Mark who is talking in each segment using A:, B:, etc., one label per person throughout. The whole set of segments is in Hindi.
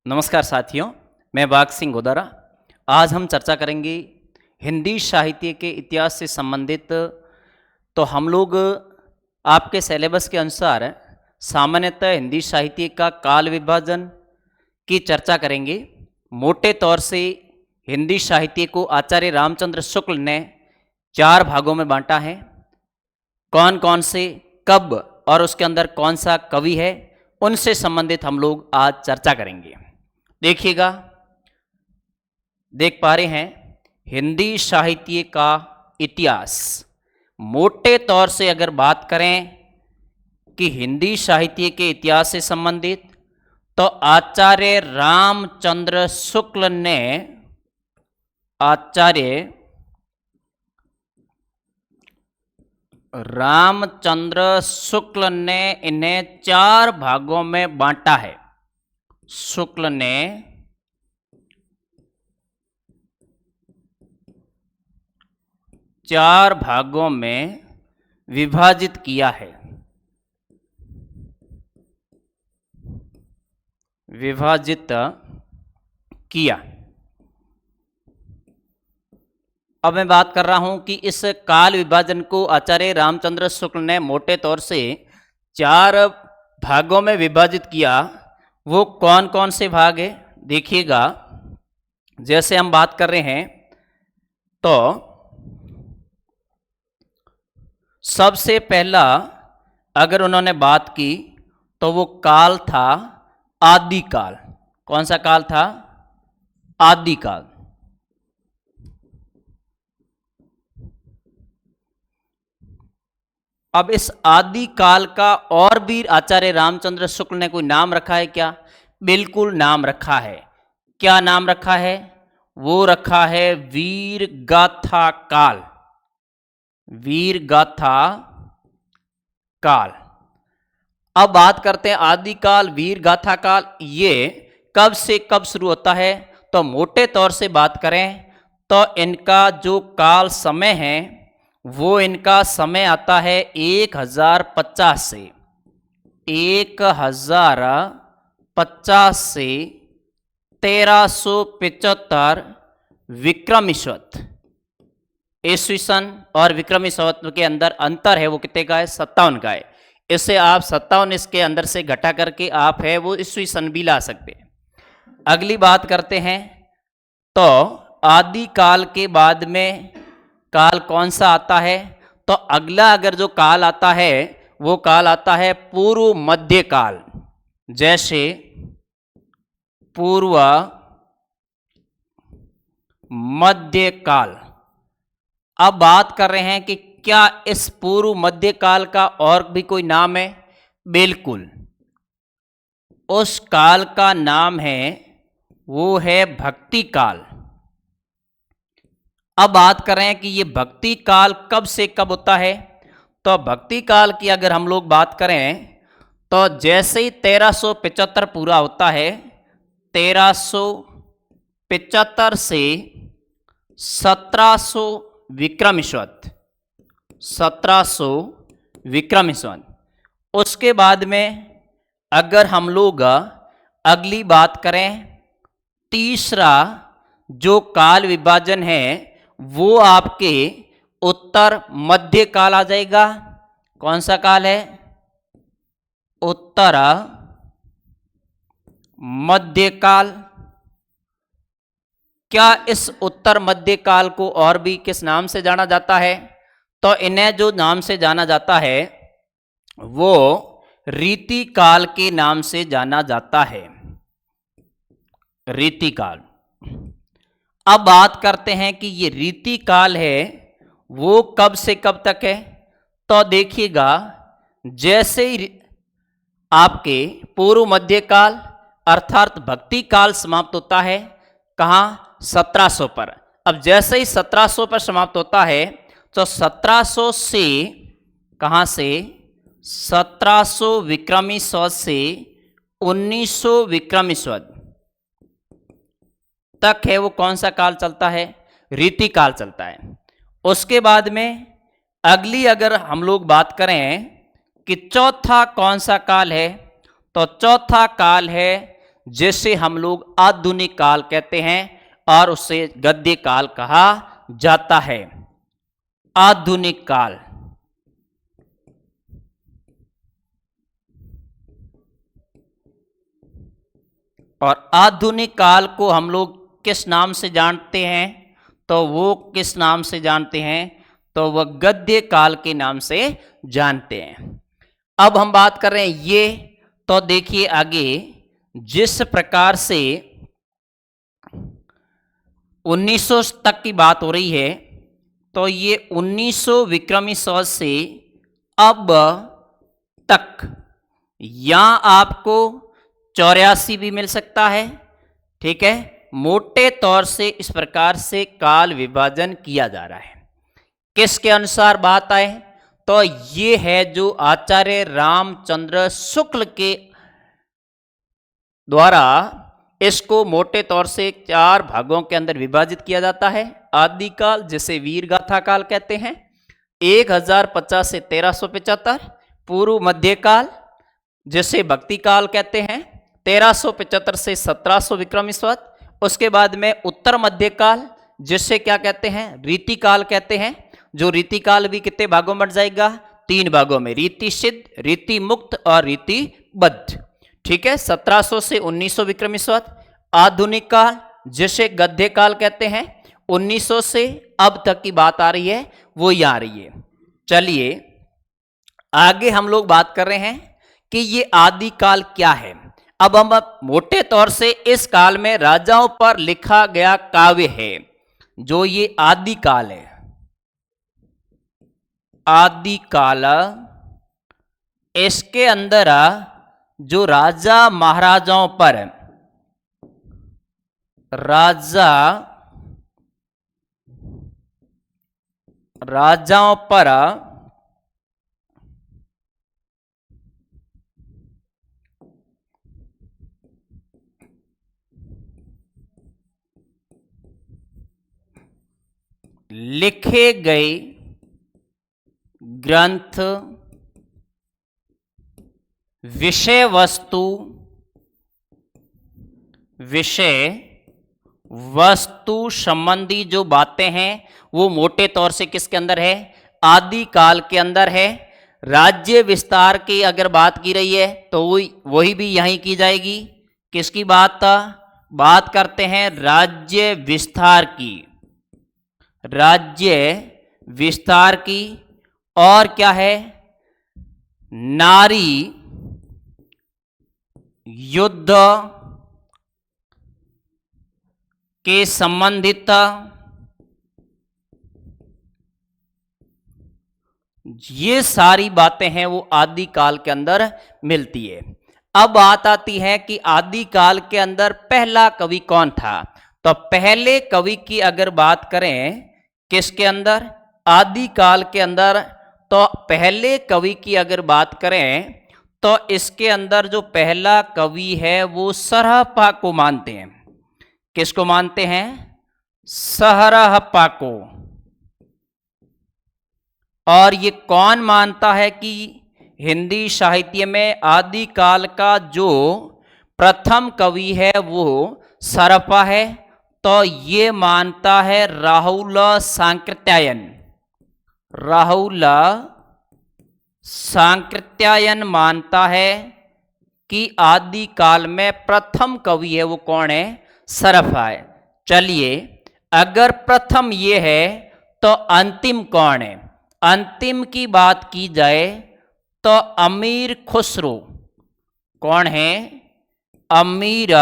A: नमस्कार साथियों, मैं बाग सिंह गोदारा। आज हम चर्चा करेंगे हिंदी साहित्य के इतिहास से संबंधित। तो हम लोग आपके सिलेबस के अनुसार सामान्यतः हिंदी साहित्य का काल विभाजन की चर्चा करेंगे। मोटे तौर से हिंदी साहित्य को आचार्य रामचंद्र शुक्ल ने 4 भागों में बांटा है। कौन कौन से, कब और उसके अंदर कौन सा कवि है, उनसे संबंधित हम लोग आज चर्चा करेंगे। देखिएगा, देख पा रहे हैं हिंदी साहित्य का इतिहास। मोटे तौर से अगर बात करें कि हिंदी साहित्य के इतिहास से संबंधित, तो आचार्य रामचंद्र शुक्ल ने इन्हें 4 भागों में बांटा है। शुक्ल ने 4 भागों में विभाजित किया है। अब मैं बात कर रहा हूं कि इस काल विभाजन को आचार्य रामचंद्र शुक्ल ने मोटे तौर से 4 भागों में विभाजित किया। वो कौन कौन से भाग है देखिएगा। जैसे हम बात कर रहे हैं तो सबसे पहला अगर उन्होंने बात की तो वो काल था आदिकाल। कौन सा काल था? आदिकाल। अब इस आदिकाल का और भी आचार्य रामचंद्र शुक्ल ने कोई नाम रखा है क्या? बिल्कुल नाम रखा है। क्या नाम रखा है? वो रखा है वीर गाथा काल। वीर गाथा काल। अब बात करते हैं आदिकाल, वीर गाथा काल, ये कब से कब शुरू होता है? तो मोटे तौर से बात करें तो इनका जो काल समय है वो इनका समय आता है 1050 से 1375 विक्रमिशत ईस्वी सन। और विक्रमिशत के अंदर अंतर है, वो कितने का है? 57 का है। इससे आप 57 इसके अंदर से घटा करके आप है वो ईस्वी सन भी ला सकते हैं। अगली बात करते हैं तो आदि काल के बाद में काल कौन सा आता है? तो अगला अगर जो काल आता है वो काल आता है पूर्व मध्य काल। जैसे पूर्व मध्य काल। अब बात कर रहे हैं कि क्या इस पूर्व मध्य काल का और भी कोई नाम है? बिल्कुल, उस काल का नाम है, वो है भक्ति काल। अब बात कर रहे हैं कि ये भक्ति काल कब से कब होता है? तो भक्ति काल की अगर हम लोग बात करें तो जैसे ही 1375 पूरा होता है, 1375 से 1700 विक्रमिशत, उसके बाद में अगर हम लोग अगली बात करें, तीसरा जो काल विभाजन है वो आपके उत्तर मध्य काल आ जाएगा। कौन सा काल है? उत्तर मध्य काल। क्या इस उत्तर मध्य काल को और भी किस नाम से जाना जाता है? तो इन्हें जो नाम से जाना जाता है वो रीति काल के नाम से जाना जाता है। रीति काल। अब बात करते हैं कि ये रीति काल है वो कब से कब तक है? तो देखिएगा, जैसे ही आपके पूर्व मध्य काल अर्थात भक्ति काल समाप्त होता है, कहाँ? 1700 पर। अब जैसे ही 1700 पर समाप्त होता है तो 1700 से कहाँ से? 1700 विक्रमिशत से 1900 विक्रमिशत तक है वो कौन सा काल चलता है? रीति काल चलता है। उसके बाद में अगली अगर हम लोग बात करें कि चौथा कौन सा काल है, तो चौथा काल है जिसे हम लोग आधुनिक काल कहते हैं और उसे गद्य काल कहा जाता है। आधुनिक काल। और आधुनिक काल को हम लोग किस नाम से जानते हैं? तो वो किस नाम से जानते हैं? तो वह गद्य काल के नाम से जानते हैं। अब हम बात कर रहे हैं ये, तो देखिए आगे जिस प्रकार से 1900 तक की बात हो रही है, तो ये 1900 विक्रमी संवत से अब तक, यहां आपको 84 भी मिल सकता है। ठीक है, मोटे तौर से इस प्रकार से काल विभाजन किया जा रहा है। किसके अनुसार बात आए? तो ये है जो आचार्य रामचंद्र शुक्ल के द्वारा इसको मोटे तौर से 4 भागों के अंदर विभाजित किया जाता है। आदिकाल, जिसे वीरगाथा काल कहते हैं, 1050 से 1375। पूर्व मध्यकाल, जिसे भक्ति काल कहते हैं, 1375 से 1700 विक्रमी संवत। उसके बाद में उत्तर मध्यकाल, जिसे क्या कहते हैं? रीतिकाल कहते हैं। जो रीतिकाल भी कितने भागों में बट जाएगा? 3 भागों में, रीति सिद्ध, रीति मुक्त और रीतिबद्ध। ठीक है, 1700 से 1900 विक्रमी संवत। आधुनिक काल, जिसे गद्य काल कहते हैं, 1900 से अब तक की बात आ रही है, वो ही आ रही है। चलिए आगे हम लोग बात कर रहे हैं कि ये आदि काल क्या है। अब हम मोटे तौर से इस काल में राजाओं पर लिखा गया काव्य है जो ये आदि काल है। आदि काल, इसके अंदर जो राजा महाराजाओं पर, राजाओं पर लिखे गए ग्रंथ, विषय वस्तु संबंधी जो बातें हैं वो मोटे तौर से किसके अंदर है? आदि काल के अंदर है। राज्य विस्तार की अगर बात की रही है तो वही भी यहीं की जाएगी। किसकी बात करते हैं? राज्य विस्तार की। राज्य विस्तार की। और क्या है? नारी युद्ध के संबंधित ये सारी बातें हैं वो आदि काल के अंदर मिलती है। अब बात आती है कि आदि काल के अंदर पहला कवि कौन था। तो पहले कवि की अगर बात करें किसके अंदर? आदि काल के अंदर। तो पहले कवि की अगर बात करें तो इसके अंदर जो पहला कवि है वो सरहप्पा को मानते हैं। किसको मानते हैं? सरहप्पा को। और ये कौन मानता है कि हिंदी साहित्य में आदि काल का जो प्रथम कवि है वो सरहप्पा है? तो ये मानता है राहुल सांकृत्यायन। राहुल सांकृत्यायन मानता है कि आदि काल में प्रथम कवि है वो कौन है? सरहप्पा है। चलिए अगर प्रथम ये है तो अंतिम कौन है? अंतिम की बात की जाए तो अमीर खुसरो। कौन है? अमीर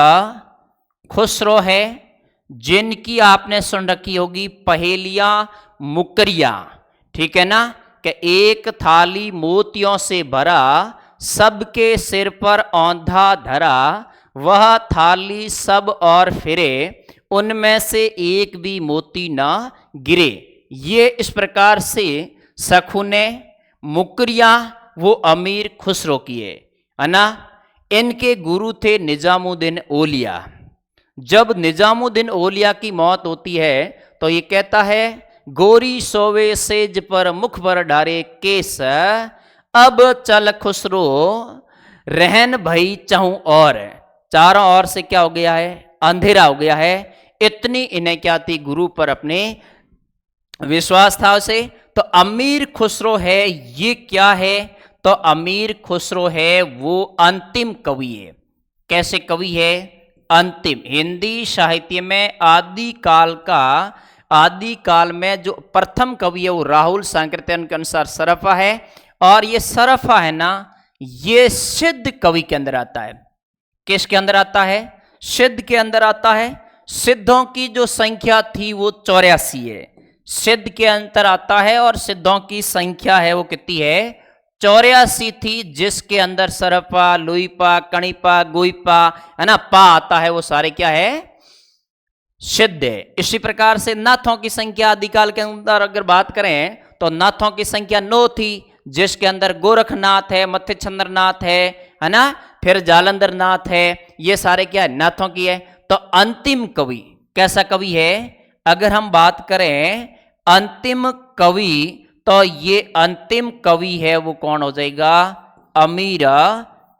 A: खुसरो है, जिनकी आपने सुन रखी होगी पहेलियां मुकरिया। ठीक है ना, कि एक थाली मोतियों से भरा, सबके सिर पर औंधा धरा, वह थाली सब और फिरे, उनमें से एक भी मोती ना गिरे। ये इस प्रकार से सखुने मुकरिया वो अमीर खुसरो की है ना। इनके गुरु थे निजामुद्दीन औलिया। जब निजामुद्दीन औलिया की मौत होती है तो ये कहता है, गोरी सोवे सेज पर मुख पर डारे केस, अब चल खुसरो रहन भई चाहूं और। चारों ओर से क्या हो गया है, अंधेरा हो गया है। इतनी इन्हें क्या थी, गुरु पर अपने विश्वास था उसे। तो अमीर खुसरो है, ये क्या है, तो अमीर खुसरो है वो अंतिम कवि है। कैसे कवि है, अंतिम। हिंदी साहित्य में आदि काल में जो प्रथम कवि है वो राहुल सांकृत्यायन के अनुसार सरफा है। और ये सरफा है ना, ये सिद्ध कवि के अंदर आता है। किसके अंदर आता है, सिद्ध के अंदर आता है। सिद्धों की जो संख्या थी वो 84 है, सिद्ध के अंतर आता है। और सिद्धों की संख्या है वो कितनी है, 84 थी, जिसके अंदर सरपा, लुईपा, कणिपा, गुईपा है ना, पा आता है, वो सारे क्या है, सिद्ध है। इसी प्रकार से नाथों की संख्या आदिकाल के अंदर अगर बात करें तो नाथों की संख्या 9 थी, जिसके अंदर गोरखनाथ है, मत्स्यचंद्रनाथ है ना, फिर जालंधर नाथ है, ये सारे क्या है, नाथों की है। तो अंतिम कवि कैसा कवि है, अगर हम बात करें अंतिम कवि, तो ये अंतिम कवि है वो कौन हो जाएगा, अमीर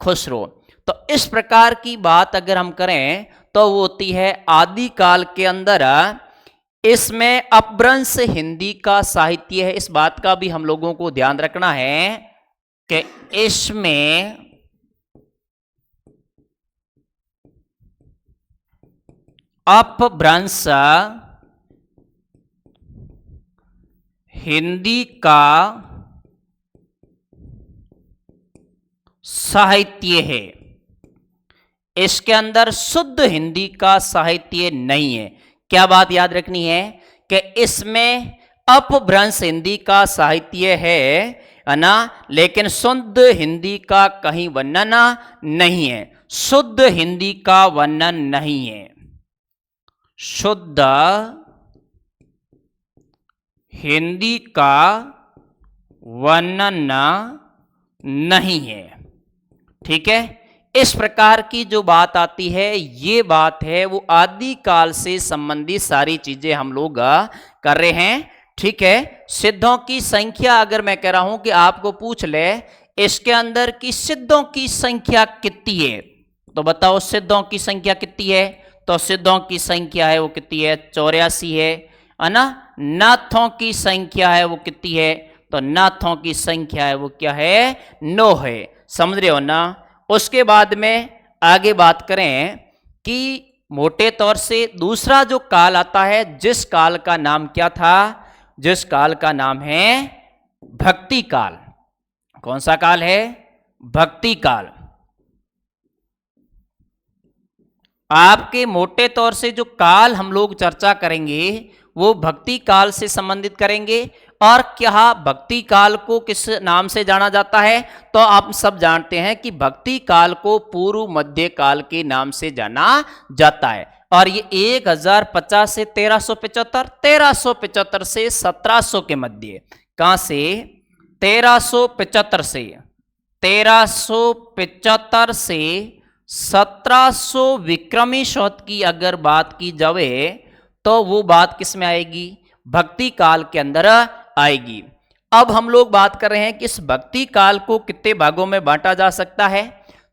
A: खुसरो। तो इस प्रकार की बात अगर हम करें तो वो होती है आदिकाल के अंदर। इसमें अपभ्रंश हिंदी का साहित्य है, इस बात का भी हम लोगों को ध्यान रखना है कि इसमें अपभ्रंश हिंदी का साहित्य है, इसके अंदर शुद्ध हिंदी का साहित्य नहीं है। क्या बात याद रखनी है कि इसमें अपभ्रंश हिंदी का साहित्य है ना, लेकिन शुद्ध हिंदी का कहीं वर्णन नहीं है। शुद्ध हिंदी का वर्णन नहीं है, शुद्ध हिंदी का वर्णन नहीं है। ठीक है, इस प्रकार की जो बात आती है, ये बात है वो आदिकाल से संबंधित सारी चीजें हम लोग कर रहे हैं। ठीक है, सिद्धों की संख्या अगर मैं कह रहा हूं कि आपको पूछ ले इसके अंदर की सिद्धों की संख्या कितनी है, तो बताओ सिद्धों की संख्या कितनी है, तो सिद्धों की संख्या है वो कितनी है, 84 है ना। नाथों की संख्या है वो कितनी है, तो नाथों की संख्या है वो क्या है, 9 है। समझ रहे हो ना। उसके बाद में आगे बात करें कि मोटे तौर से दूसरा जो काल आता है, जिस काल का नाम क्या था, जिस काल का नाम है भक्ति काल। कौन सा काल है, भक्ति काल। आपके मोटे तौर से जो काल हम लोग चर्चा करेंगे वो भक्ति काल से संबंधित करेंगे। और क्या भक्ति काल को किस नाम से जाना जाता है, तो आप सब जानते हैं कि भक्ति काल को पूर्व मध्य काल के नाम से जाना जाता है। और ये 1050 से 1375, 1375 से 1700 के मध्य, कहां से, 1375 से 1375 से 1700 विक्रमी शोध की अगर बात की जाए तो वो बात किस में आएगी, भक्ति काल के अंदर आएगी। अब हम लोग बात कर रहे हैं कि इस भक्ति काल को कितने भागों में बांटा जा सकता है,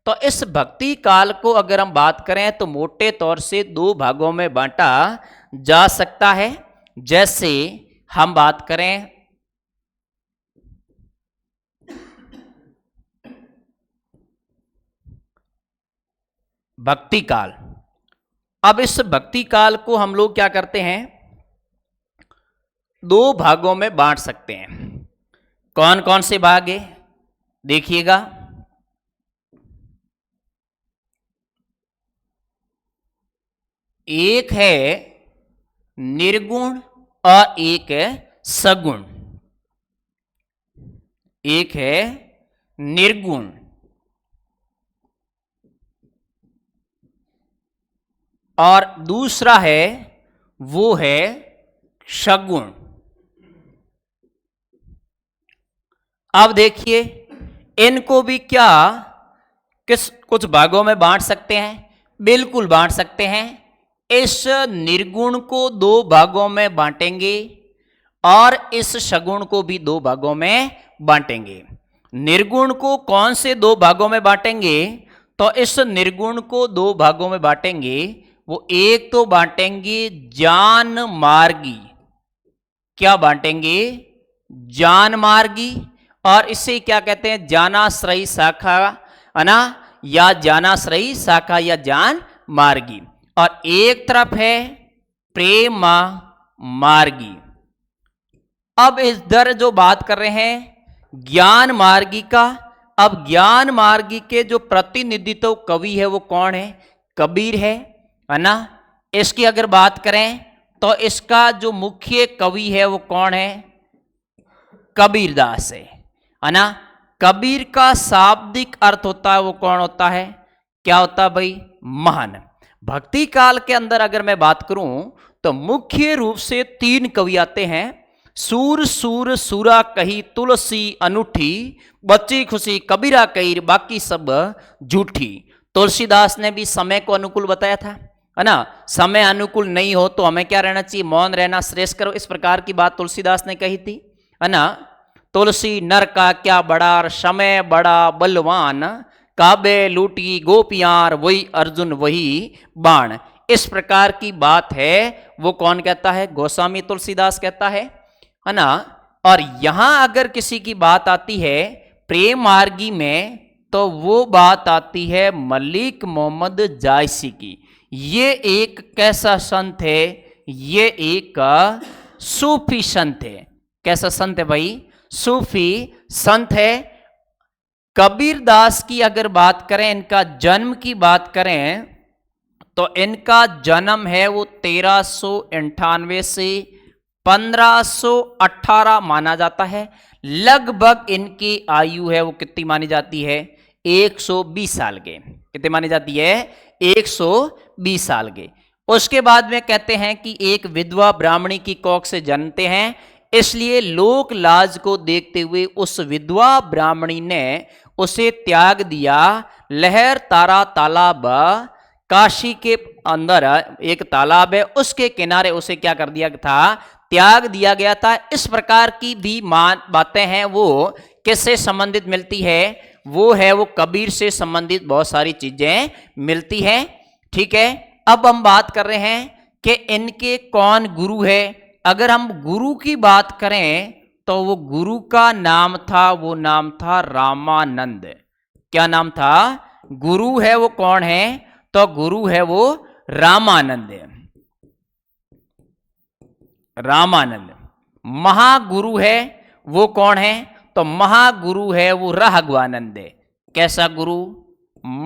A: तो इस भक्ति काल को अगर हम बात करें तो मोटे तौर से 2 भागों में बांटा जा सकता है। जैसे हम बात करें भक्ति काल, अब इस भक्ति काल को हम लोग क्या करते हैं, 2 भागों में बांट सकते हैं। कौन कौन से भाग है, देखिएगा। एक है निर्गुण और एक है सगुण। एक है निर्गुण और दूसरा है वो है सगुण। अब देखिए इनको भी क्या किस कुछ भागों में बांट सकते हैं, बिल्कुल बांट सकते हैं। इस निर्गुण को 2 भागों में बांटेंगे और इस सगुण को भी 2 भागों में बांटेंगे। निर्गुण को कौन से 2 भागों में बांटेंगे, तो इस निर्गुण को दो भागों में बांटेंगे। वो एक तो बांटेंगे जान मार्गी, क्या बांटेंगे? जान मार्गी। और इसे क्या कहते हैं? जानाश्रयी शाखा, है ना, या जानाश्रयी शाखा या जान मार्गी। और एक तरफ है प्रेम मार्गी। अब इधर जो बात कर रहे हैं ज्ञान मार्गी का, अब ज्ञान मार्गी के जो प्रतिनिधित्व कवि है वो कौन है? कबीर है ना। इसकी अगर बात करें तो इसका जो मुख्य कवि है वो कौन है? कबीरदास है ना। कबीर का शाब्दिक अर्थ होता है वो कौन होता है? क्या होता है भाई? महान। भक्ति काल के अंदर अगर मैं बात करूं तो मुख्य रूप से तीन कवि आते हैं। सूर सूर सूरा कही तुलसी अनूठी, बच्ची खुशी कबीरा कही बाकी सब झूठी। तुलसीदास ने भी समय को अनुकूल बताया था, है ना। समय अनुकूल नहीं हो तो हमें क्या रहना चाहिए? मौन रहना श्रेष्ठ करो, इस प्रकार की बात तुलसीदास ने कही थी, है ना। तुलसी नर का क्या बड़ा, समय बड़ा बलवान, काबे लूटी गोपियार वही अर्जुन वही बाण। इस प्रकार की बात है। वो कौन कहता है? गोस्वामी तुलसीदास कहता है ना। और यहां अगर किसी की बात आती है प्रेम मार्गी में तो वो बात आती है मलिक मोहम्मद जायसी की। ये एक कैसा संत है? ये एक सूफी संत है। कैसा संत है भाई? सूफी संत है। कबीरदास की अगर बात करें, इनका जन्म की बात करें तो इनका जन्म है वो 1398 से 1518 माना जाता है। लगभग इनकी आयु है वो कितनी मानी जाती है? 120 साल के। कितनी मानी जाती है? 120 साल के। उसके बाद में कहते हैं कि एक विधवा ब्राह्मणी की कोख से जन्मते हैं, इसलिए लोक लाज को देखते हुए उस विधवा ब्राह्मणी ने उसे त्याग दिया। लहर तारा तालाब, काशी के अंदर एक तालाब है, उसके किनारे उसे क्या कर दिया था? त्याग दिया गया था। इस प्रकार की भी बातें हैं वो किससे संबंधित मिलती है? वो है वो कबीर से संबंधित बहुत सारी चीजें मिलती हैं। ठीक है। अब हम बात कर रहे हैं कि इनके कौन गुरु है। अगर हम गुरु की बात करें तो वो गुरु का नाम था, वो नाम था रामानंद। क्या नाम था? गुरु है वो कौन है? तो गुरु है वो रामानंद। रामानंद। महागुरु है वो कौन है? तो महागुरु है वो राघवानंद। कैसा गुरु?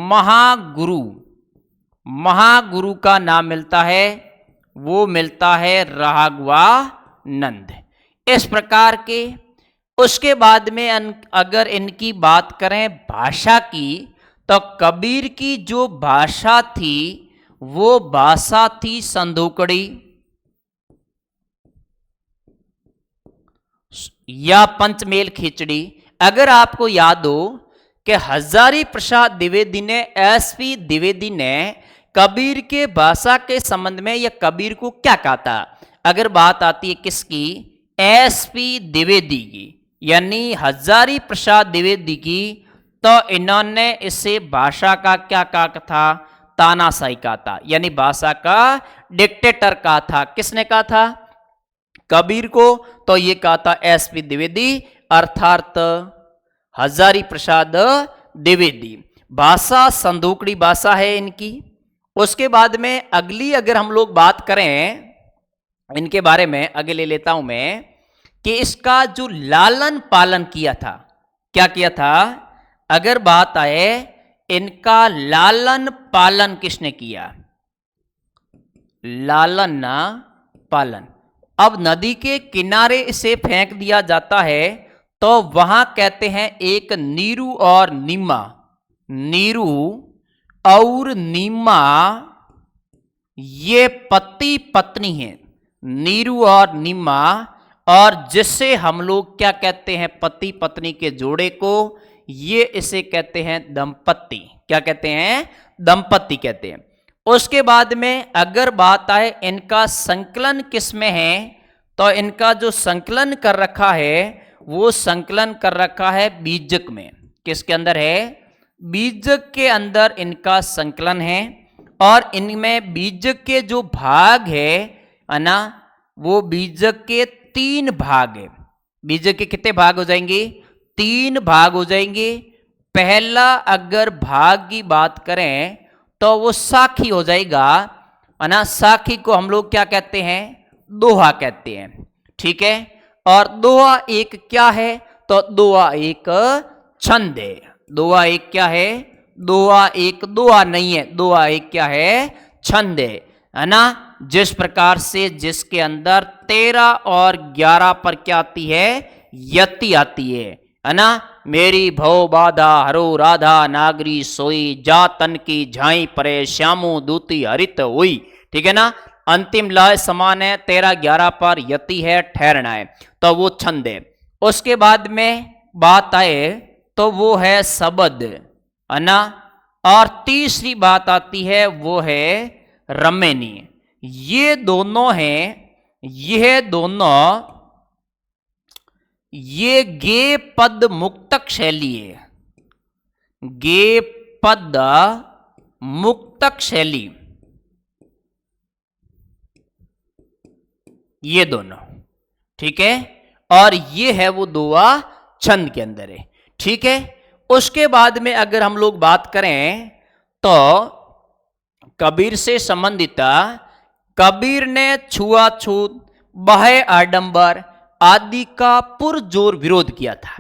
A: महागुरु। महागुरु का नाम मिलता है, वो मिलता है राघवानंद। इस प्रकार के। उसके बाद में अगर इनकी बात करें भाषा की तो कबीर की जो भाषा थी वो भाषा थी संधूकड़ी या पंचमेल खिचड़ी। अगर आपको याद हो कि हजारी प्रसाद द्विवेदी ने, एसपी द्विवेदी ने कबीर के भाषा के संबंध में या कबीर को क्या कहा था? अगर बात आती है किसकी? एसपी द्विवेदी की, यानी हजारी प्रसाद द्विवेदी की, तो इन्होंने इसे भाषा का क्या कहा था? तानाशाही कहा था, यानी भाषा का डिक्टेटर कहा था। किसने कहा था? कबीर को। तो ये कहा था एसपी द्विवेदी, अर्थात हजारी प्रसाद द्विवेदी। भाषा संधूकड़ी भाषा है इनकी। उसके बाद में अगली अगर हम लोग बात करें इनके बारे में, आगे ले लेता हूं मैं, कि इसका जो लालन पालन किया था, क्या किया था? अगर बात आए इनका लालन पालन किसने किया? लालन पालन। अब नदी के किनारे इसे फेंक दिया जाता है तो वहां कहते हैं एक नीरू और नीमा, नीरू और नीमा ये पति पत्नी है, नीरू और नीमा। और जिससे हम लोग क्या कहते हैं? पति पत्नी के जोड़े को ये इसे कहते हैं दंपत्ति। क्या कहते हैं? दंपत्ति कहते हैं। उसके बाद में अगर बात आए इनका संकलन किस में है, तो इनका जो संकलन कर रखा है वो संकलन कर रखा है बीजक में। किसके अंदर है? बीजक के अंदर इनका संकलन है और इनमें बीजक के जो भाग है ना, वो बीजक के 3 भाग है। बीजक के कितने भाग हो जाएंगे? 3 भाग हो जाएंगे। पहला अगर भाग की बात करें तो वो साखी हो जाएगा, है ना। साखी को हम लोग क्या कहते हैं? दोहा कहते हैं, ठीक है। और दोहा एक क्या है? तो दोहा एक छंद है। दोहा एक क्या है? दोहा एक दोहा नहीं है, दोहा एक क्या है? छंद है ना। जिस प्रकार से जिसके अंदर 13 और 11 पर क्या आती है? यति आती है ना। मेरी भव बाधा हरो राधा नागरी सोई, जा तन की झाई परे श्यामो दूती हरित हुई, ठीक है ना। अंतिम लय समान है, 13 11 पर यति है, ठहरना है, तो वो छंद है। उसके बाद में बात आए तो वो है शब्द, है ना। और तीसरी बात आती है वो है रमेनी। ये दोनों हैं, यह दोनों ये गे पद मुक्तक शैली है। गे पद मुक्तक शैली, ये दोनों, ठीक है। और ये है वो दोहा छंद के अंदर है, ठीक है। उसके बाद में अगर हम लोग बात करें तो कबीर से संबंधित, कबीर ने छुआछूत, बाह्य आडंबर आदि का पुरजोर विरोध किया था।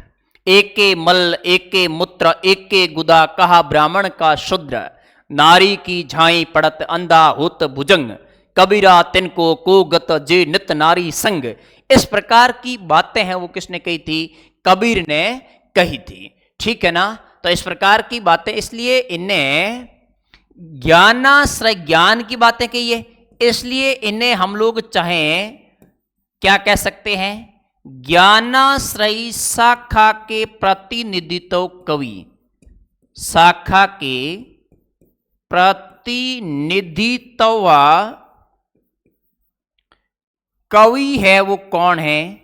A: एके मल एके मूत्र एके गुदा, कहा ब्राह्मण का शूद्र, नारी की झाई पड़त अंधा होत भुजंग, कबीरा तिनको को गत जे नित नारी संग। इस प्रकार की बातें हैं वो किसने कही थी? कबीर ने कही थी, ठीक है ना। तो इस प्रकार की बातें, इसलिए इन्हें ज्ञानाश्रय, ज्ञान की बातें कही है, इसलिए इन्हें हम लोग चाहें क्या कह सकते हैं? ज्ञानाश्रयी शाखा के प्रतिनिधित्व कवि। शाखा के प्रतिनिधित्व कवि है वो कौन है?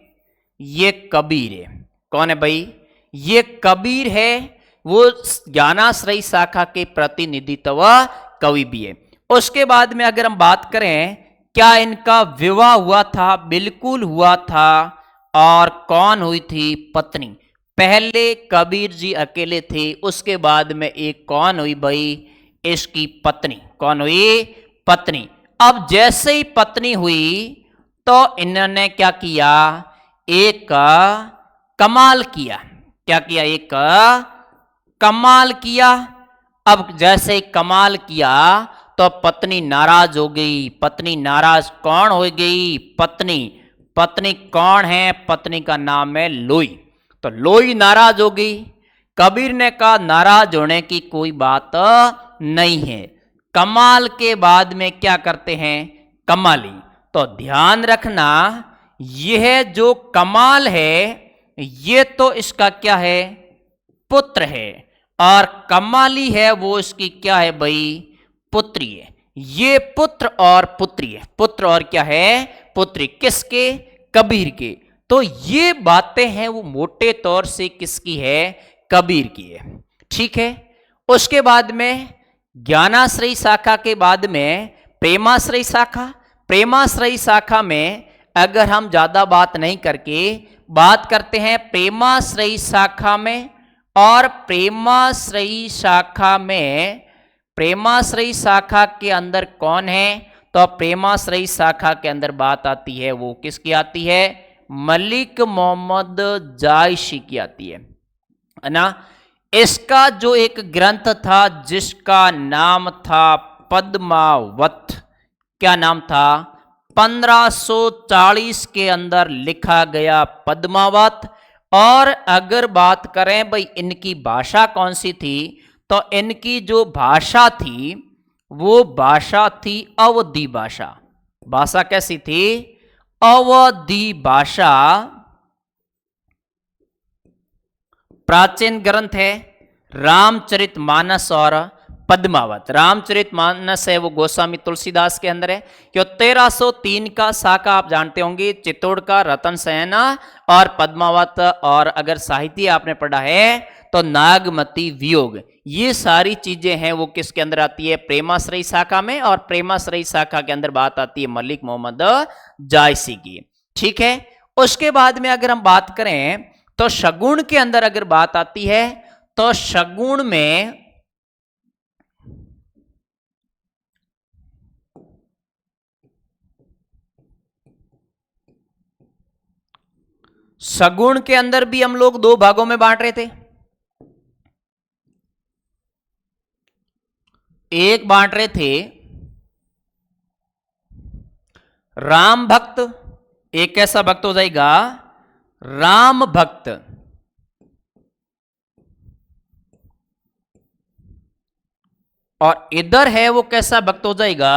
A: ये कबीर है। कौन है भाई? ये कबीर है, वो ज्ञानाश्रयी शाखा के प्रतिनिधित्व कवि भी है। उसके बाद में अगर हम बात करें, क्या इनका विवाह हुआ था? बिल्कुल हुआ था। और कौन हुई थी? पत्नी। पहले कबीर जी अकेले थे, उसके बाद में एक कौन हुई भाई? इसकी पत्नी। कौन हुई? पत्नी। अब जैसे ही पत्नी हुई तो इन्होंने क्या किया? एक कमाल किया। क्या किया? एक कमाल किया। अब जैसे कमाल किया तो पत्नी नाराज हो गई। पत्नी नाराज कौन हो गई? पत्नी। पत्नी कौन है? पत्नी का नाम है लोई। तो लोई नाराज हो गई। कबीर ने कहा नाराज होने की कोई बात नहीं है। कमाल के बाद में क्या करते हैं? कमाली। तो ध्यान रखना, यह जो कमाल है ये तो इसका क्या है? पुत्र है। और कमाली है वो इसकी क्या है भाई? पुत्री है। ये पुत्र और पुत्री है। पुत्र और क्या है? पुत्री। किसके? कबीर के। तो ये बातें हैं वो मोटे तौर से किसकी है? कबीर की है, ठीक है। उसके बाद में ज्ञानाश्रयी शाखा के बाद में प्रेमाश्रयी शाखा। प्रेमाश्रयी शाखा में अगर हम ज्यादा बात नहीं करके बात करते हैं प्रेमाश्रयी शाखा में, और प्रेमाश्रयी शाखा में, प्रेमाश्रयी शाखा के अंदर कौन है? तो प्रेमाश्रयी शाखा के अंदर बात आती है वो किसकी आती है? मलिक मोहम्मद जायशी की आती है ना। इसका जो एक ग्रंथ था जिसका नाम था पद्मावत। क्या नाम था? 1540 के अंदर लिखा गया पद्मावत। और अगर बात करें भाई इनकी भाषा कौन सी थी, तो इनकी जो भाषा थी वो भाषा थी अवधी भाषा। भाषा कैसी थी? अवधी भाषा। प्राचीन ग्रंथ है रामचरितमानस और पद्मावत। रामचरितमानस है वो गोस्वामी तुलसीदास के अंदर है। क्यों 1303 का साका आप जानते होंगे, चित्तौड़ का रतन सेना और पद्मावत, और अगर साहित्य आपने पढ़ा है तो नागमती वियोग, ये सारी चीजें हैं वो किसके अंदर आती है, प्रेमाश्रयी शाखा में, और प्रेमाश्रयी शाखा के अंदर बात आती है मलिक मोहम्मद जायसी की। ठीक है, उसके बाद में अगर हम बात करें तो शगुन के अंदर अगर बात आती है तो शगुन में सगुण के अंदर भी हम लोग दो भागों में बांट रहे थे। एक बांट रहे थे राम भक्त, एक कैसा भक्त हो जाएगा, राम भक्त, और इधर है वो कैसा भक्त हो जाएगा,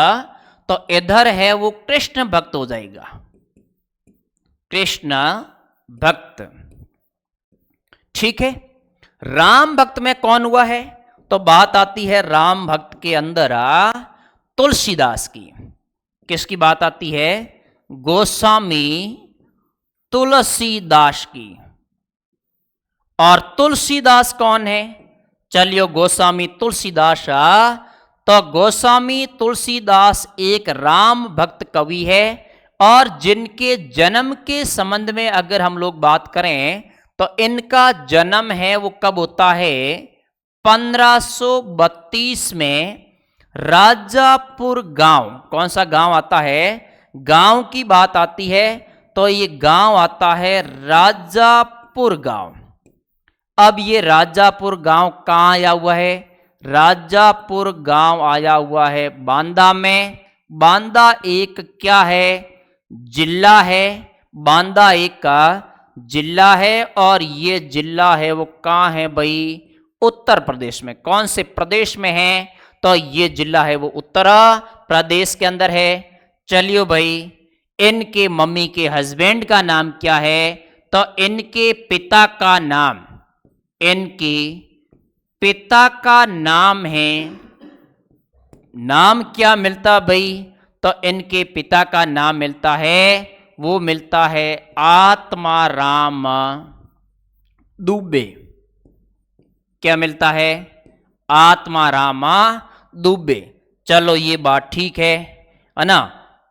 A: तो इधर है वो कृष्ण भक्त हो जाएगा, कृष्ण भक्त। ठीक है, राम भक्त में कौन हुआ है, तो बात आती है राम भक्त के अंदर तुलसीदास की। किसकी बात आती है, गोस्वामी तुलसीदास की। और तुलसीदास कौन है, चलियो गोस्वामी तुलसीदास, तो गोस्वामी तुलसीदास एक राम भक्त कवि है, और जिनके जन्म के संबंध में अगर हम लोग बात करें तो इनका जन्म है वो कब होता है, 1532 में राजापुर गांव, कौन सा गांव आता है, गांव की बात आती है, तो ये गांव आता है राजापुर गांव। अब ये राजापुर गांव कहाँ आया हुआ है, राजापुर गांव आया हुआ है बांदा में। बांदा एक क्या है, जिला है, बांदा एक का जिला है, और ये जिला है वो कहाँ है भाई, उत्तर प्रदेश में। कौन से प्रदेश में है, तो ये जिला है वो उत्तर प्रदेश के अंदर है। चलियो भाई, इनके मम्मी के हस्बैंड का नाम क्या है, तो इनके पिता का नाम, इनके पिता का नाम है, नाम क्या मिलता भाई, तो इनके पिता का नाम मिलता है, वो मिलता है आत्माराम दुबे। क्या मिलता है, आत्माराम दुबे। चलो ये बात ठीक है ना।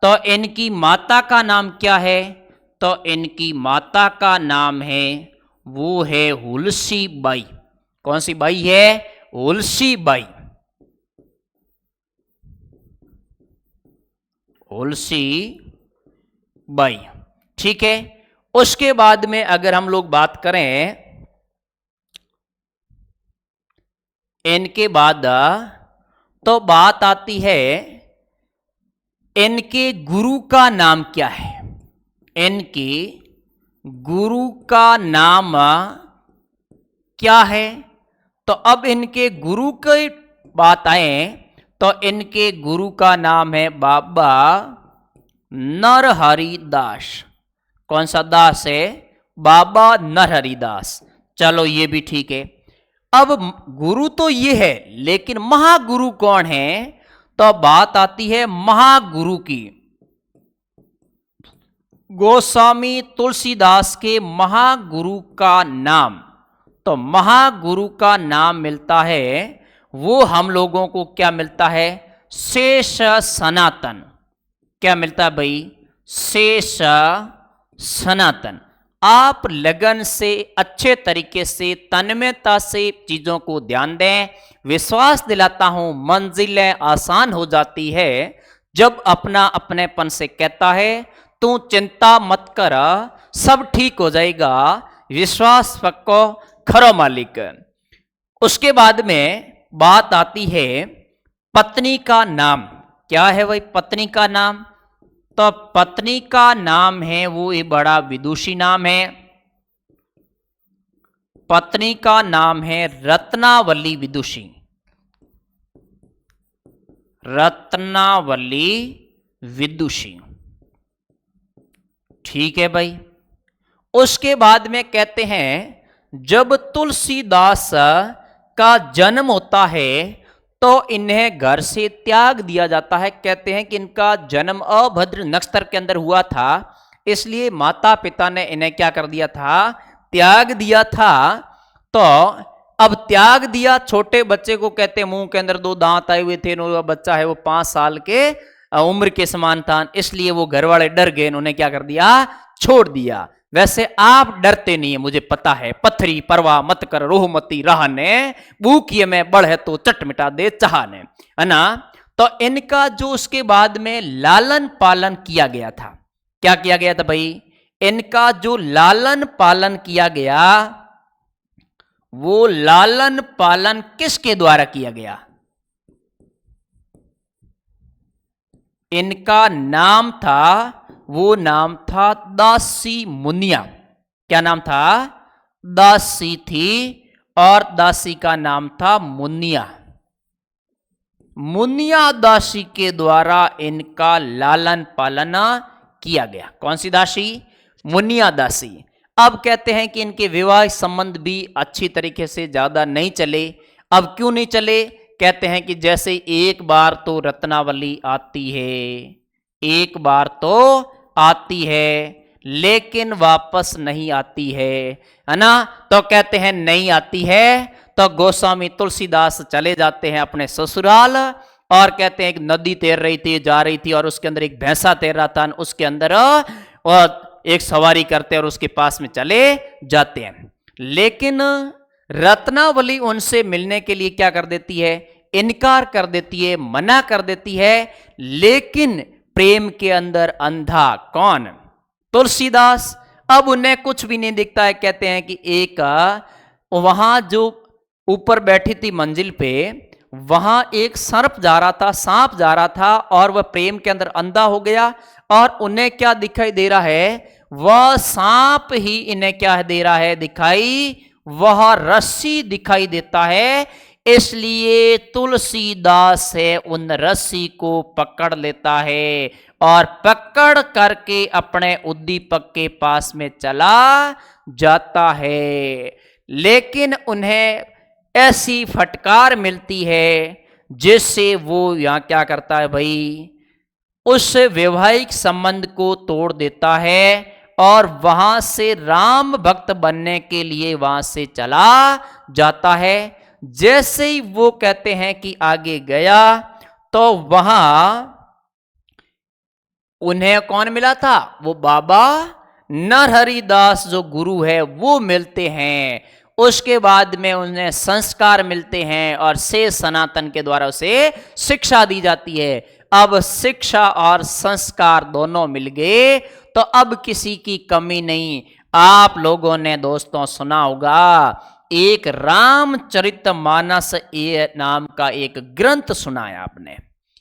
A: तो इनकी माता का नाम क्या है, तो इनकी माता का नाम है वो है हुलसी बाई। कौन सी बाई है, हुलसी बाई, हुलसी बाई। ठीक है, उसके बाद में अगर हम लोग बात करें, इनके बाद तो बात आती है इनके गुरु का नाम क्या है, इनके गुरु का नाम क्या है। तो अब इनके गुरु की बात आए तो इनके गुरु का नाम है बाबा नरहरि दास। कौन सा दास है, बाबा नरहरि दास। चलो ये भी ठीक है। अब गुरु तो ये है, लेकिन महागुरु कौन है, तो बात आती है महागुरु की। गोस्वामी तुलसीदास के महागुरु का नाम, तो महागुरु का नाम मिलता है वो हम लोगों को क्या मिलता है, शेष सनातन। क्या मिलता है भाई, शेष सनातन। आप लगन से अच्छे तरीके से तन्मयता से चीजों को ध्यान दें, विश्वास दिलाता हूं मंजिलें आसान हो जाती है जब अपना अपनेपन से कहता है तू चिंता मत कर सब ठीक हो जाएगा, विश्वास पक्को खरो मालिक। उसके बाद में बात आती है पत्नी का नाम। क्या है भाई पत्नी का नाम, तो पत्नी का नाम है वो एक बड़ा विदुषी नाम है। पत्नी का नाम है रत्नावली विदुषी, रत्नावली विदुषी। ठीक है भाई। उसके बाद में कहते हैं जब तुलसीदास का जन्म होता है तो इन्हें घर से त्याग दिया जाता है। कहते हैं कि इनका जन्म अभद्र नक्षत्र के अंदर हुआ था, इसलिए माता पिता ने इन्हें क्या कर दिया था, त्याग दिया था। तो अब त्याग दिया, छोटे बच्चे को कहते हैं मुंह के अंदर 2 दांत आए हुए थे, बच्चा है वो 5 साल के उम्र के समान था, इसलिए वो घर वाले डर गए, उन्होंने क्या कर दिया, छोड़ दिया। वैसे आप डरते नहीं है, मुझे पता है, पत्थरी परवाह मत कर रोहमती रहने, भूखिए में बढ़े तो चट मिटा दे चाहने, है ना। तो इनका जो उसके बाद में लालन पालन किया गया था, क्या किया गया था भाई, इनका जो लालन पालन किया गया, वो लालन पालन किसके द्वारा किया गया, इनका नाम था, वो नाम था दासी मुनिया। क्या नाम था, दासी थी और दासी का नाम था मुनिया। मुनिया दासी के द्वारा इनका लालन पालन किया गया। कौन सी दासी, मुनिया दासी। अब कहते हैं कि इनके विवाह संबंध भी अच्छी तरीके से ज्यादा नहीं चले। अब क्यों नहीं चले, कहते हैं कि जैसे एक बार तो रत्नावली आती है, एक बार तो आती है लेकिन वापस नहीं आती है ना। तो कहते हैं नहीं आती है, तो गोस्वामी तुलसीदास चले जाते हैं अपने ससुराल, और कहते हैं एक नदी तैर रही थी, जा रही थी, और उसके अंदर एक भैंसा तैर रहा था, उसके अंदर और एक सवारी करते हैं और उसके पास में चले जाते हैं। लेकिन रत्नावली उनसे मिलने के लिए क्या कर देती है, इनकार कर देती है, मना कर देती है। लेकिन प्रेम के अंदर अंधा कौन, तुलसीदास। अब उन्हें कुछ भी नहीं दिखता है। कहते हैं कि एक वहां जो ऊपर बैठी थी मंजिल पे, वहां एक सर्प जा रहा था, सांप जा रहा था, और वह प्रेम के अंदर अंधा हो गया। और उन्हें क्या दिखाई दे रहा है, वह सांप ही इन्हें क्या दे रहा है दिखाई, वह रस्सी दिखाई देता है। इसलिए तुलसीदास है उन रस्सी को पकड़ लेता है और पकड़ करके अपने उद्दीपक के पास में चला जाता है। लेकिन उन्हें ऐसी फटकार मिलती है जिससे वो यहां क्या करता है भाई, उस वैवाहिक संबंध को तोड़ देता है और वहां से राम भक्त बनने के लिए वहां से चला जाता है। जैसे ही वो कहते हैं कि आगे गया, तो वहां उन्हें कौन मिला था, वो बाबा नरहरिदास जो गुरु है वो मिलते हैं। उसके बाद में उन्हें संस्कार मिलते हैं और से सनातन के द्वारा उसे शिक्षा दी जाती है। अब शिक्षा और संस्कार दोनों मिल गए, तो अब किसी की कमी नहीं। आप लोगों ने दोस्तों सुना होगा, एक रामचरितमानस ये नाम का एक ग्रंथ सुना है आपने,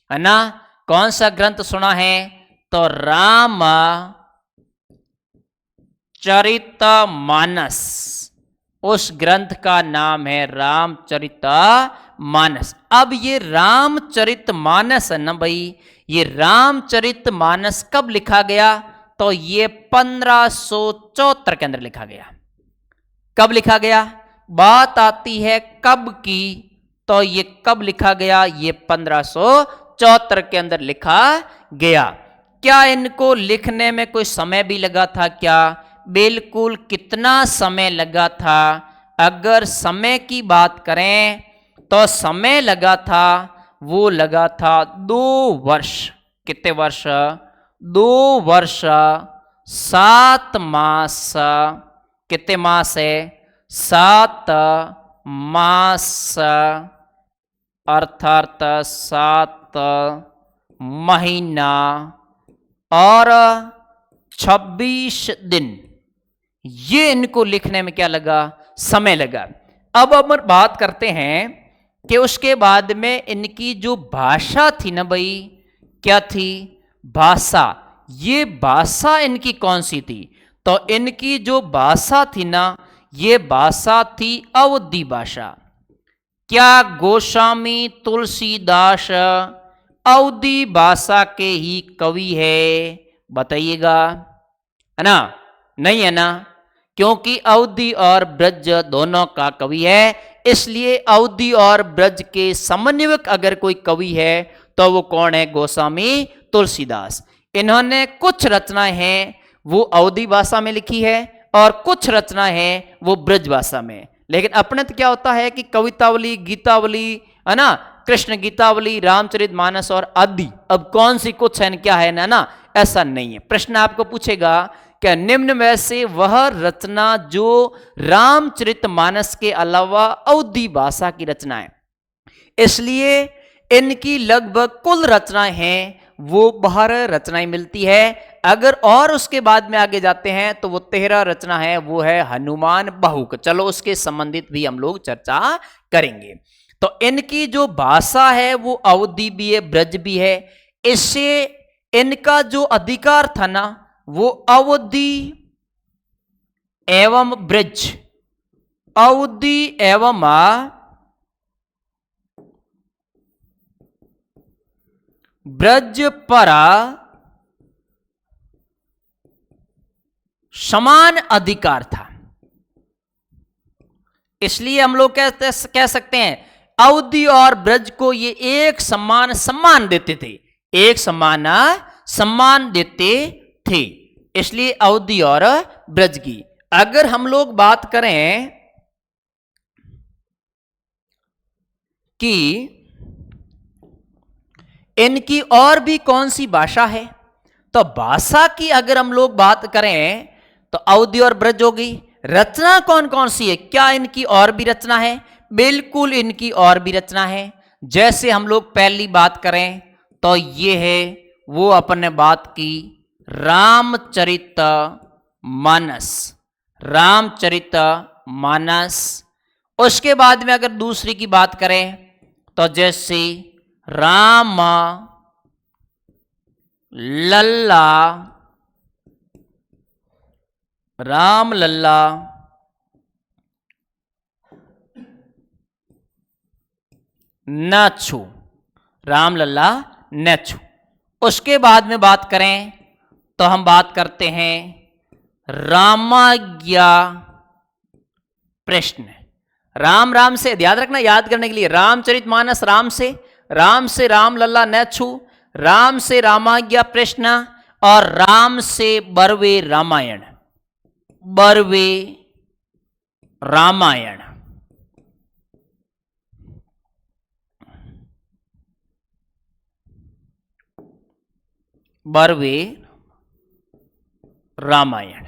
A: है ना। कौन सा ग्रंथ सुना है, तो रामचरितमानस, उस ग्रंथ का नाम है रामचरितमानस। अब ये रामचरितमानस है ना भाई, ये रामचरितमानस कब लिखा गया, तो ये 1574 के अंदर लिखा गया। कब लिखा गया, बात आती है कब की, तो ये कब लिखा गया, ये 1574 के अंदर लिखा गया। क्या इनको लिखने में कोई समय भी लगा था क्या, बिल्कुल। कितना समय लगा था, अगर समय की बात करें तो समय लगा था, वो लगा था 2 वर्ष। कितने वर्ष, 2 वर्ष 7 मास। कितने मास है, 7 मास, अर्थात 7 महीना और 26 दिन, ये इनको लिखने में क्या लगा, समय लगा। अब हम बात करते हैं कि उसके बाद में इनकी जो भाषा थी ना भाई, क्या थी, भाषा। ये भाषा इनकी कौन सी थी, तो इनकी जो भाषा थी ना, ये भाषा थी अवधी भाषा। क्या गोस्वामी तुलसीदास अवधी भाषा के ही कवि है, बताइएगा, है ना, नहीं है ना, क्योंकि अवधी और ब्रज दोनों का कवि है। इसलिए अवधि और ब्रज के समन्वयक अगर कोई कवि है तो वो कौन है? गोस्वामी तुलसीदास। इन्होंने कुछ रचनाएं हैं वो अवधि भाषा में लिखी है और कुछ रचनाएं हैं वो ब्रज भाषा में। लेकिन अपने तो क्या होता है कि कवितावली, गीतावली, है ना, कृष्ण गीतावली, रामचरितमानस और आदि, अब कौन सी कुछ है क्या है ना, ऐसा नहीं है। प्रश्न आपको पूछेगा क्या निम्न में से वह रचना जो रामचरितमानस के अलावा अवधि भाषा की रचना है। इसलिए इनकी लगभग कुल रचनाएं हैं वो 12 रचनाएं मिलती है। अगर और उसके बाद में आगे जाते हैं तो वो 13 रचना है, वो है हनुमान बाहुक। चलो उसके संबंधित भी हम लोग चर्चा करेंगे। तो इनकी जो भाषा है वो अवधि भी है, ब्रज भी है। इससे इनका जो अधिकार था ना वो अवधि एवं ब्रज, अवधि एवं ब्रज पर समान अधिकार था। इसलिए हम लोग कह सकते हैं अवधि और ब्रज को ये एक समान सम्मान देते थे, एक समान सम्मान देते थे। इसलिए अवधि और ब्रज की अगर हम लोग बात करें कि इनकी और भी कौन सी भाषा है, तो भाषा की अगर हम लोग बात करें तो अवधि और ब्रज होगी। रचना कौन कौन सी है? क्या इनकी और भी रचना है? बिल्कुल इनकी और भी रचना है। जैसे हम लोग पहली बात करें तो ये है वो अपन ने बात की रामचरितमानस, रामचरितमानस। उसके बाद में अगर दूसरी की बात करें तो जैसे राम लल्ला, राम लल्ला न छू, राम लल्ला न छू। उसके बाद में बात करें तो हम बात करते हैं रामाज्ञा प्रश्न। राम राम से याद रखना, याद करने के लिए रामचरितमानस राम से राम लल्ला न छू, राम से रामाज्ञा प्रश्न और राम से बरवे रामायण, बरवे रामायण। बरवे रामायण,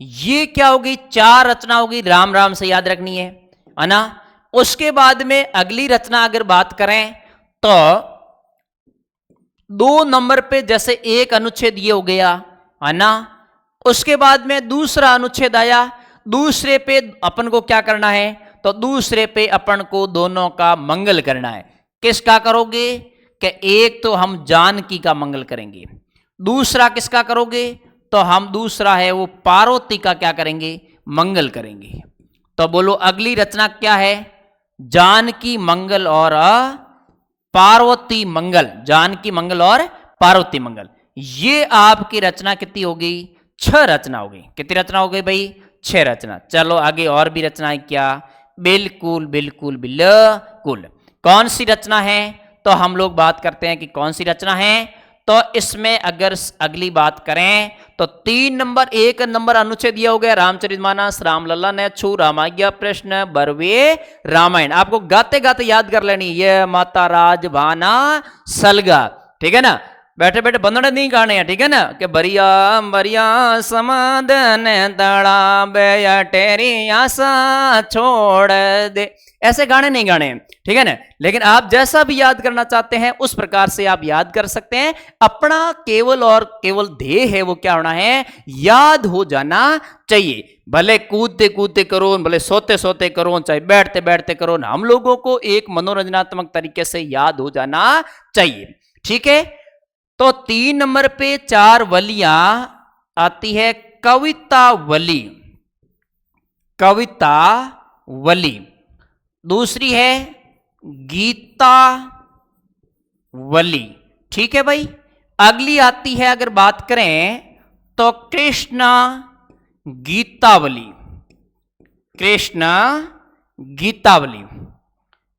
A: ये क्या होगी? 4 रचना होगी, राम राम से याद रखनी है ना। उसके बाद में अगली रचना अगर बात करें तो 2 नंबर पे जैसे एक अनुच्छेद ये हो गया है ना। उसके बाद में दूसरा अनुच्छेद आया, दूसरे पे अपन को क्या करना है? तो दूसरे पे अपन को दोनों का मंगल करना है। किसका करोगे? कि एक तो हम जानकी का मंगल करेंगे, दूसरा किसका करोगे? तो हम दूसरा है वो पार्वती का क्या करेंगे? मंगल करेंगे। तो बोलो अगली रचना क्या है? जानकी मंगल और पार्वती मंगल, जानकी मंगल और पार्वती मंगल। ये आपकी रचना कितनी होगी? 6 रचना होगी। कितनी रचना हो गई भाई? 6 रचना। चलो आगे और भी रचनाएं क्या? बिल्कुल बिल्कुल बिल्कुल। कौन सी रचना है? तो हम लोग बात करते हैं कि कौन सी रचना है। तो इसमें अगर अगली बात करें तो 3 नंबर 1 नंबर अनुच्छेद दिया हो गया रामचरितमानस, रामलला ने छू, रामाज्ञा प्रश्न, बरवे रामायण। आपको गाते गाते याद कर लेनी, ये माता राजभाना सलगा, ठीक है ना। बैठे बैठे बंदड़ नहीं गाने हैं, ठीक है ना। कि बरिया बरिया समाधन तड़ा बेया टेरी आशा छोड़ दे, ऐसे गाने नहीं गाने हैं, ठीक है ना। लेकिन आप जैसा भी याद करना चाहते हैं उस प्रकार से आप याद कर सकते हैं। अपना केवल और केवल ध्येय है वो क्या होना है? याद हो जाना चाहिए। भले कूदते कूदते करो, भले सोते सोते करो, चाहे बैठते बैठते करो, हम लोगों को एक मनोरंजनात्मक तरीके से याद हो जाना चाहिए, ठीक है। तो 3 नंबर पे 4 वलियां आती है। कविता वली, कविता वली। दूसरी है गीता वली, ठीक है भाई। अगली आती है अगर बात करें तो कृष्ण गीतावली, कृष्ण गीतावली।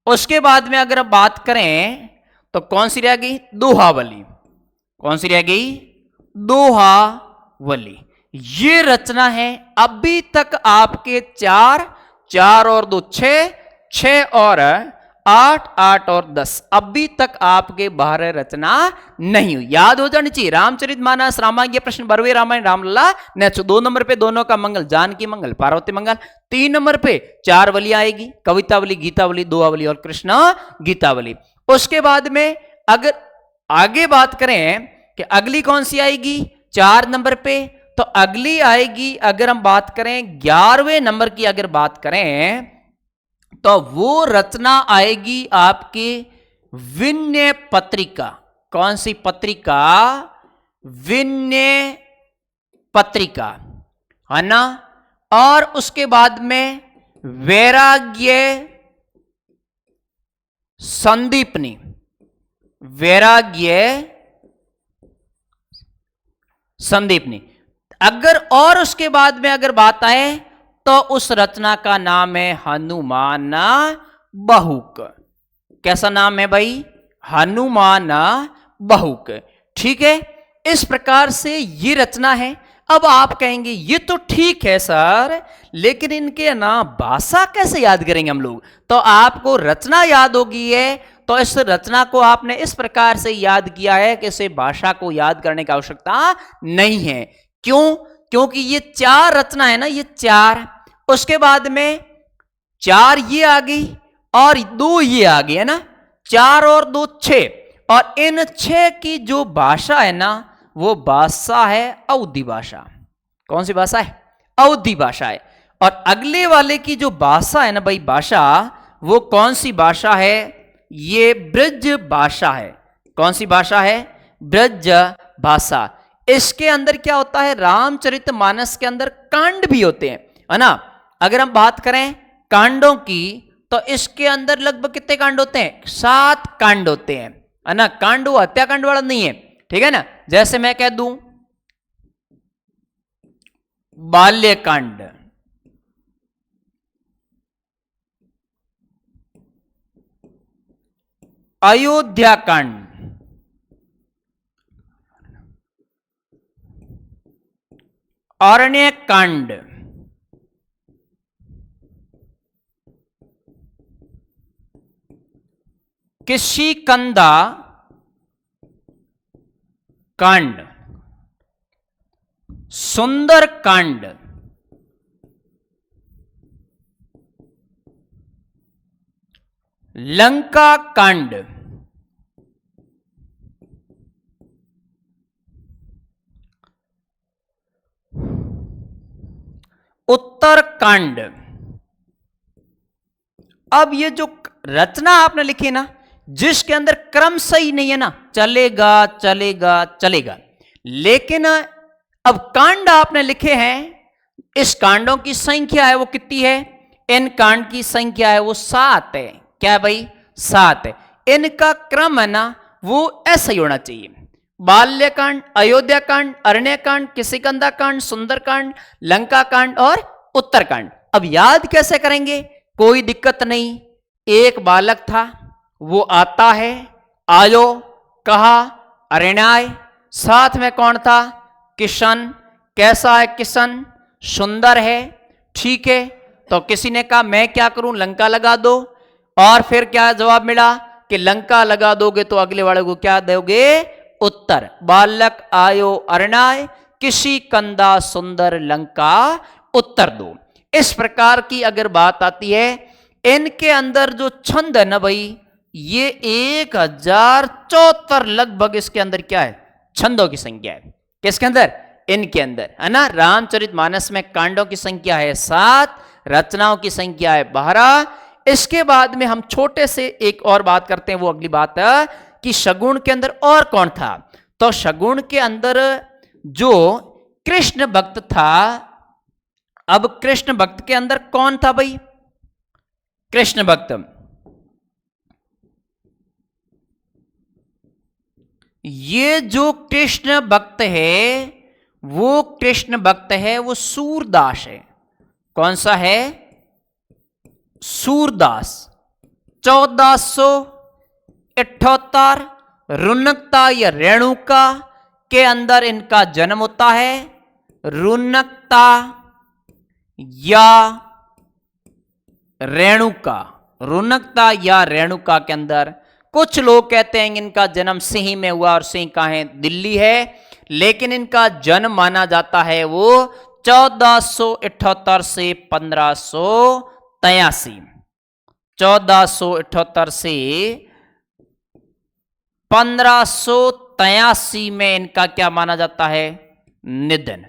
A: उसके बाद में अगर अब बात करें तो कौन सी रह गई? दोहावली। कौन सी रह गई? दोहावली। ये रचना है। अभी तक आपके चार, चार और दो छह, छह और आठ, आठ और 10, अभी तक आपके बाहर रचना नहीं हुई। याद हो जानी चाहिए। रामचरितमानस, रामायण, प्रश्न बरवे रामायण, रामलला नेचो। 2 नंबर पे दोनों का मंगल, जानकी मंगल, पार्वती मंगल। 3 नंबर पे 4 वलियां आएगी, कवितावली, गीतावली, दोहावली और कृष्ण गीतावली। उसके बाद में अगर आगे बात करें कि अगली कौन सी आएगी 4 नंबर पे, तो अगली आएगी, अगर हम बात करें 11वें नंबर की अगर बात करें तो वो रचना आएगी आपके विनय पत्रिका। कौन सी पत्रिका? विनय पत्रिका, है ना। और उसके बाद में वैराग्य संदीपनी, वैराग्य संदीपनी। अगर और उसके बाद में अगर बात आए तो उस रचना का नाम है हनुमान बहुक। कैसा नाम है भाई? हनुमान बहुक। ठीक है, इस प्रकार से ये रचना है। अब आप कहेंगे ये तो ठीक है सर, लेकिन इनके नाम भाषा कैसे याद करेंगे हम लोग? तो आपको रचना याद होगी है, तो इस रचना को आपने इस प्रकार से याद किया है कि इसे भाषा को याद करने की आवश्यकता नहीं है। क्यों? क्योंकि ये 4 रचना है ना, ये 4, उसके बाद में 4 ये आ गई और 2 ये आ गई, है ना। 4 और 2 6, और इन 6 की जो भाषा है ना, वो भाषा है अवधी भाषा। कौन सी भाषा है? अवधी भाषा है। और अगले वाले की जो भाषा है ना भाई, भाषा, वो कौन सी भाषा है? ये ब्रज भाषा है। कौन सी भाषा है? ब्रज भाषा। इसके अंदर क्या होता है? रामचरितमानस के अंदर कांड भी होते हैं, है ना। अगर हम बात करें कांडों की, तो इसके अंदर लगभग कितने कांड होते हैं? 7 कांड होते हैं, है ना। कांड वो हत्याकांड वाला नहीं है, ठीक है ना। जैसे मैं कह दूं बाल्यकांड, अयोध्या कांड, अरण्य कांड, किष्किंधा कांड, सुंदर कांड, लंका कांड, उत्तर कांड। अब ये जो रचना आपने लिखी ना, जिसके अंदर क्रम सही नहीं है ना, चलेगा चलेगा चलेगा, लेकिन अब कांड आपने लिखे हैं, इस कांडों की संख्या है वो कितनी है? इन कांड की संख्या है वो 7 है। क्या है भाई? 7 है। इनका क्रम है ना, वो ऐसा ही होना चाहिए। बाल्यकांड, अयोध्या कांड, अरण्य कांड, किष्किंधा कांड, सुंदर कांड, लंका कांड और उत्तरकांड। अब याद कैसे करेंगे? कोई दिक्कत नहीं। एक बालक था, वो आता है, आयो, कहा, अरण्याय। साथ में कौन था? किशन। कैसा है किशन? सुंदर है। ठीक है, तो किसी ने कहा मैं क्या करूं, लंका लगा दो। और फिर क्या जवाब मिला कि लंका लगा दोगे तो अगले वाले को क्या दोगे? उत्तर। बालक आयो अरण्याय, किष्किंधा सुंदर लंका उत्तर दो। इस प्रकार की अगर बात आती है, इनके अंदर जो छंद है ना भाई, ये 1074 लगभग इसके अंदर क्या है? छंदों की संख्या है। किसके अंदर? इनके अंदर, है ना। रामचरितमानस में कांडों की संख्या है 7, रचनाओं की संख्या है 12। इसके बाद में हम छोटे से एक और बात करते हैं, वो अगली बात है कि शगुन के अंदर और कौन था। तो शगुन के अंदर जो कृष्ण भक्त था, अब कृष्ण भक्त के अंदर कौन था भाई? कृष्ण भक्त, ये जो कृष्ण भक्त है, वो कृष्ण भक्त है, वो सूरदास है। कौन सा है? सूरदास। 1478 रुनकता या रेणुका के अंदर इनका जन्म होता है। रुनकता या रेणुका, रुनकता या रेणुका के अंदर। कुछ लोग कहते हैं इनका जन्म सिंह में हुआ और सिंह कहाँ है? दिल्ली है, लेकिन इनका जन्म माना जाता है वो 1478 से 1583, 1478 से 1583 में इनका क्या माना जाता है? निधन।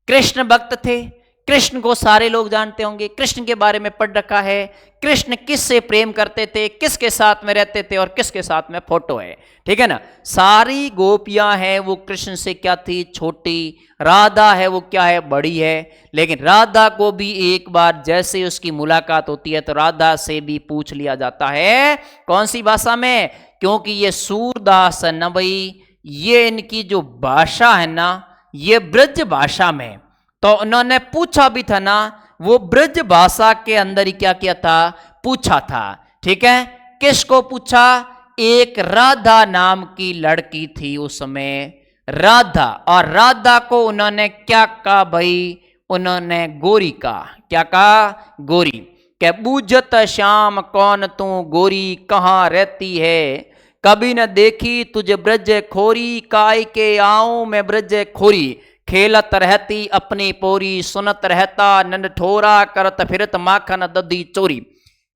A: कृष्ण भक्त थे, कृष्ण को सारे लोग जानते होंगे, कृष्ण के बारे में पढ़ रखा है। कृष्ण किससे प्रेम करते थे, किसके साथ में रहते थे और किसके साथ में फोटो है, ठीक है ना। सारी गोपियां हैं वो कृष्ण से क्या थी? छोटी। राधा है वो क्या है? बड़ी है। लेकिन राधा को भी एक बार जैसे उसकी मुलाकात होती है तो राधा से भी पूछ लिया जाता है, कौन सी भाषा में? क्योंकि ये सूरदास है ना भाई, ये इनकी जो भाषा है ना ये ब्रज भाषा में, तो उन्होंने पूछा भी था ना, वो ब्रज भाषा के अंदर ही क्या किया था? पूछा था, ठीक है। किसको पूछा? एक राधा नाम की लड़की थी उस समय, राधा। और राधा को उन्होंने क्या कहा भाई? उन्होंने गोरी कहा। क्या कहा? गोरी। क्या बूझत श्याम कौन तू गोरी, कहाँ रहती है? कभी न देखी तुझे ब्रज खोरी, काय के आऊं मैं ब्रज खोरी। खेलत रहती अपनी पोरी, सुनत रहता नंद ठोरा, करत फिरत माखन दधी चोरी।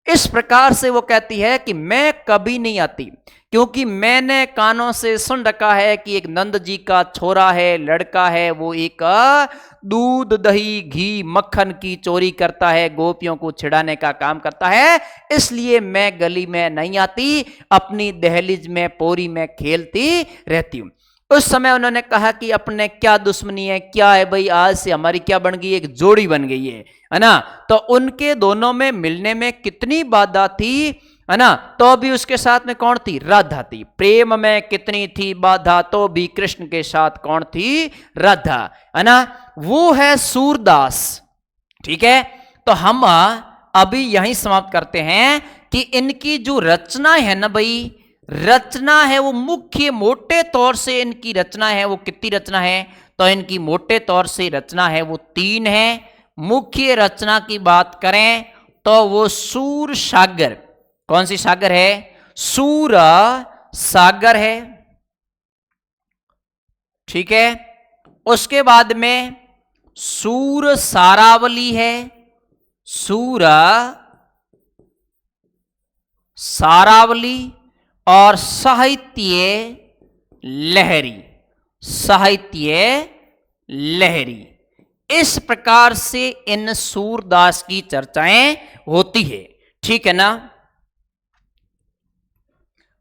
A: इस प्रकार से वो कहती है कि मैं कभी नहीं आती, क्योंकि मैंने कानों से सुन रखा है कि एक नंद जी का छोरा है, लड़का है, वो एक दूध दही घी मक्खन की चोरी करता है, गोपियों को छिड़ाने का काम करता है, इसलिए मैं गली में नहीं आती, अपनी दहलीज में पोरी में खेलती रहती हूं। उस समय उन्होंने कहा कि अपने क्या दुश्मनी है, क्या है भाई, आज से हमारी क्या बन गई? एक जोड़ी बन गई है ना। तो उनके दोनों में मिलने में कितनी बाधा थी, है ना। तो भी उसके साथ में कौन थी? राधा थी। प्रेम में कितनी थी बाधा, तो भी कृष्ण के साथ कौन थी? राधा, है ना। वो है सूरदास, ठीक है। तो हम अभी यहीं समाप्त करते हैं कि इनकी जो रचना है ना भाई, रचना है वो मुख्य मोटे तौर से इनकी रचना है वो कितनी रचना है? तो इनकी मोटे तौर से रचना है वो 3 है। मुख्य रचना की बात करें तो वो सूर सागर, कौन सी सागर है? सूर सागर है, ठीक है। उसके बाद में सूर सारावली है, सूर सारावली, और साहित्य लहरी, साहित्य लहरी। इस प्रकार से इन सूरदास की चर्चाएं होती है, ठीक है ना।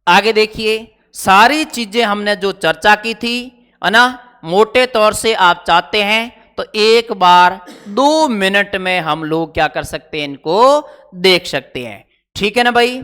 A: आगे देखिए, सारी चीजें हमने जो चर्चा की थी, है ना, मोटे तौर से आप चाहते हैं तो एक बार 2 मिनट में हम लोग क्या कर सकते हैं? इनको देख सकते हैं, ठीक है ना भाई।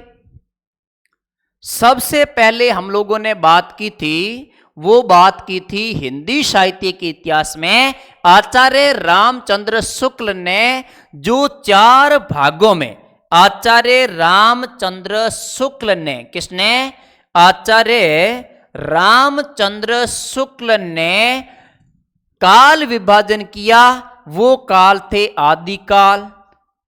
A: सबसे पहले हम लोगों ने बात की थी, वो बात की थी हिंदी साहित्य के इतिहास में आचार्य रामचंद्र शुक्ल ने जो 4 भागों में, आचार्य रामचंद्र शुक्ल ने, किसने? आचार्य रामचंद्र शुक्ल ने काल विभाजन किया। वो काल थे आदिकाल,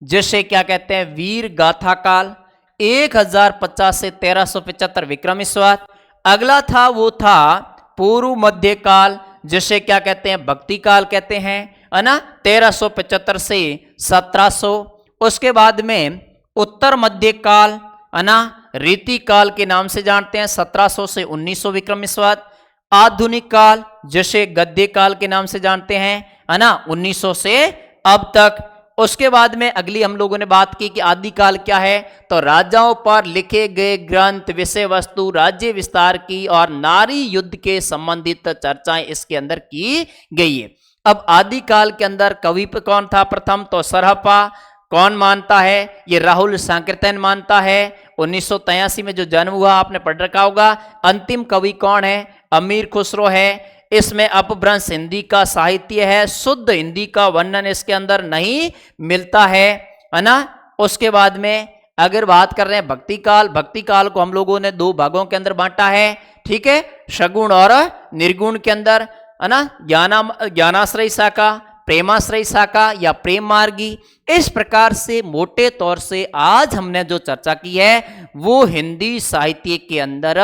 A: जिसे क्या कहते हैं? वीर गाथा काल, 1050 से 1375 विक्रमसंवत। अगला था वो था पूर्व मध्य काल, जिसे क्या कहते हैं? भक्ति काल कहते हैं, है ना, 1375 से 1700। उसके बाद में उत्तर मध्य काल, है ना, रीति काल के नाम से जानते हैं, 1700 से 1900 विक्रमसंवत। आधुनिक काल, जिसे गद्य काल के नाम से जानते हैं, है ना, 1900 से अब तक। उसके बाद में अगली हम लोगों ने बात की कि आदिकाल क्या है? तो राजाओं पर लिखे गए ग्रंथ, विषय वस्तु, राज्य विस्तार की और नारी युद्ध के संबंधित चर्चाएं इसके अंदर की गई है। अब आदिकाल के अंदर कवि कौन था? प्रथम तो सरहपा, कौन मानता है? ये राहुल सांकृत्यन मानता है। 1983 में जो जन्म हुआ आपने पढ़ रखा होगा। अंतिम कवि कौन है? अमीर खुसरो है। इसमें अपभ्रंश हिंदी का साहित्य है, शुद्ध हिंदी का वर्णन इसके अंदर नहीं मिलता है ना। उसके बाद में अगर बात कर रहे हैं भक्ति काल, भक्ति काल को हम लोगों ने दो भागों के अंदर बांटा है, ठीक है, सगुण और निर्गुण के अंदर, है ना, ज्ञानाश्रय शाखा, प्रेमाश्रय शाखा या प्रेम मार्गी। इस प्रकार से मोटे तौर से आज हमने जो चर्चा की है वो हिंदी साहित्य के अंदर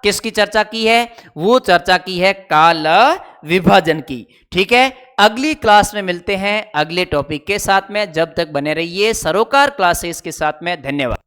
A: किसकी चर्चा की है, वो चर्चा की है काल विभाजन की। ठीक है, अगली क्लास में मिलते हैं अगले टॉपिक के साथ में, जब तक बने रहिए सरोकार क्लासेस के साथ में। धन्यवाद।